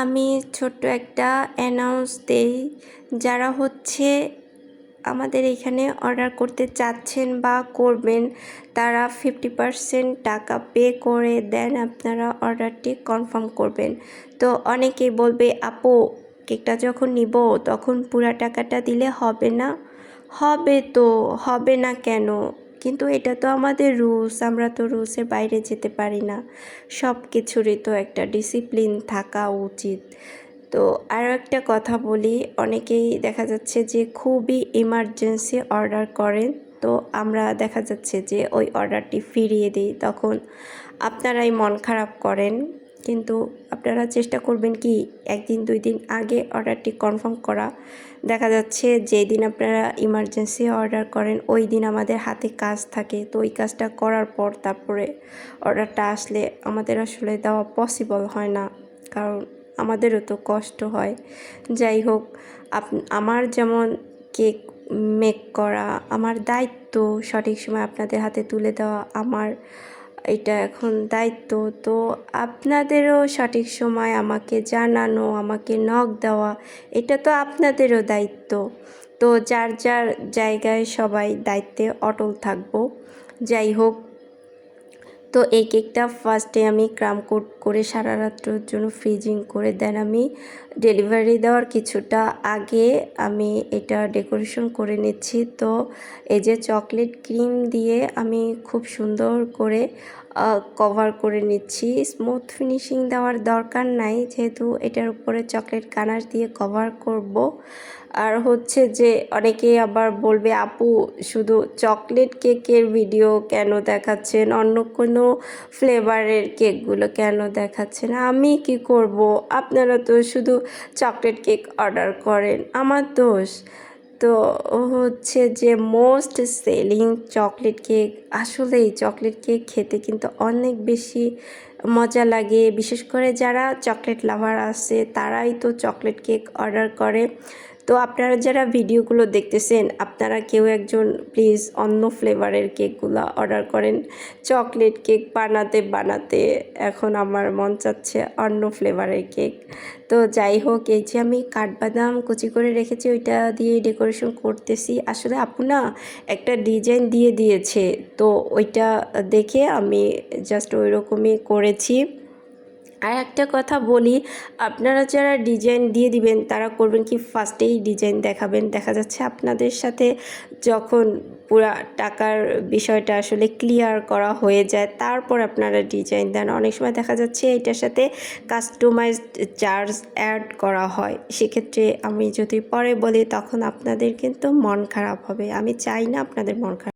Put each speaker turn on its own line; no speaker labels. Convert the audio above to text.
আমি ছোট্ট একটা অ্যানাউন্স দেই, যারা আমাদের এখানে অর্ডার করতে চাচ্ছেন বা করবেন, তারা 50% টাকা পে করে দেন আপনারা অর্ডারটি কনফার্ম করবেন। তো অনেকেই বলবে, আপু কেকটা যখন নিব তখন পুরা টাকাটা দিলে হবে না? হবে তো, হবে না কেন? কিন্তু এটা তো আমাদের রুলস, আমরা তো রুলসের বাইরে যেতে পারি না। সব কিছুরই তো একটা ডিসিপ্লিন থাকা উচিত। তো আরও একটা কথা বলি, অনেকেই দেখা যাচ্ছে যে খুবই ইমার্জেন্সি অর্ডার করেন, তো আমরা দেখা যাচ্ছে যে ওই অর্ডারটি ফিরিয়ে দিই, তখন আপনারাই মন খারাপ করেন। কিন্তু আপনারা চেষ্টা করবেন কি একদিন 2 দিন আগে অর্ডারটি কনফার্ম করা। দেখা যাচ্ছে যেই দিন আপনারা ইমার্জেন্সি অর্ডার করেন ওই দিন আমাদের হাতে কাজ থাকে, তো ওই কাজটা করার পর তারপরে অর্ডারটা আসলে আমাদের আসলে দেওয়া পসিবল হয় না, কারণ আমাদেরও তো কষ্ট হয়। যাই হোক, আমার যেমন কেক মেক করা আমার দায়িত্ব, সঠিক সময় আপনাদের হাতে তুলে দেওয়া আমার এটা এখন দায়িত্ব। তো আপনাদেরও সঠিক সময় আমাকে জানানো, আমাকে নক দেওয়া, এটা তো আপনাদেরও দায়িত্ব। তো যার যার জায়গায় সবাই দায়িত্বে অটল থাকবো। যাই হোক, তো এই কেকটা ফার্স্টে আমি ক্রাম কোট করে সারা রাত্রের জন্য ফ্রিজিং করে দেন আমি ডেলিভারি দেওয়ার কিছুটা আগে আমি এটা ডেকোরেশন করে নিচ্ছি। তো এই যে চকলেট ক্রিম দিয়ে আমি খুব সুন্দর করে কভার করে নিচ্ছি। স্মুথ ফিনিশিং দেওয়ার দরকার নাই, যেহেতু এটার উপরে চকলেট গানাশ দিয়ে কভার করব। আর যে অনেকেই আবার বলবে, আপু শুধু চকলেট কেকের ভিডিও কেন দেখাচ্ছেন, অন্য কোনো ফ্লেভারের কেকগুলো কেন দেখাচ্ছেন? আমি কি করব? আপনারা তো শুধু চকলেট কেক অর্ডার করেন, আমার দোষ? তো যে মোস্ট সেলিং চকলেট কেক, আসলেই চকলেট কেক খেতে কিন্তু অনেক বেশি মজা লাগে। বিশেষ করে যারা চকলেট লাভার আছে তারাই তো চকলেট কেক অর্ডার করে। তো আপনারা যারা ভিডিওগুলো দেখতেছেন, আপনারা কেউ একজন প্লিজ অন্য ফ্লেভারের কেকগুলো অর্ডার করেন। চকলেট কেক বানাতে বানাতে এখন আমার মন চাচ্ছে অন্য ফ্লেভারের কেক। তো যাই হোক, এই যে আমি কাঠবাদাম কুচি করে রেখেছি ওইটা দিয়ে ডেকোরেশন করতেছি। আসলে আপু না একটা ডিজাইন দিয়ে দিয়েছে, তো ওইটা দেখে আমি জাস্ট ওই রকমই করেছি। আর একটা কথা বলি, আপনারা যারা ডিজাইন দিয়ে দিবেন তারা করবেন কি ফার্স্টেই ডিজাইন দেখাবেন। দেখা যাচ্ছে আপনাদের সাথে যখন পুরা টাকার বিষয়টা আসলে ক্লিয়ার করা হয়ে যায় তারপর আপনারা ডিজাইন দেন। অনেক সময় দেখা যাচ্ছে এটার সাথে কাস্টমাইজড চার্জ অ্যাড করা হয়, সেক্ষেত্রে আমি যদি পরে বলি তখন আপনাদের কিন্তু মন খারাপ হবে। আমি চাই না আপনাদের মন খারাপ।